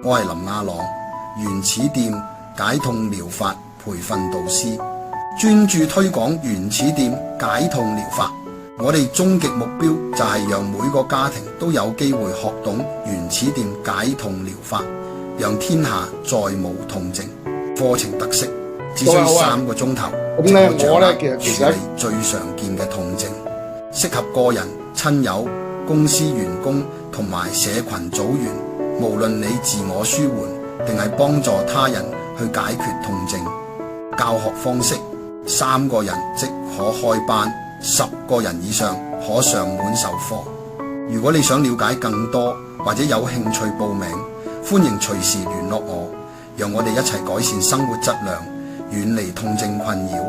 我係林亞朗，原始店解痛療法培訓導師，專注推廣原始店解痛療法。我哋終極目標就係讓每個家庭都有機會學懂原始店解痛療法，讓天下再冇痛症。課程特色只需3個鐘頭，就可以掌握處理最常見嘅痛症，適合個人、親友、公司員工同埋社群組員。無論你自我舒緩定係幫助他人去解決痛症。教學方式：3個人即可開班，10個人以上可上門授課。如果你想了解更多或者有興趣報名，歡迎隨時聯絡我，讓我哋一齊改善生活質量，遠離痛症困擾。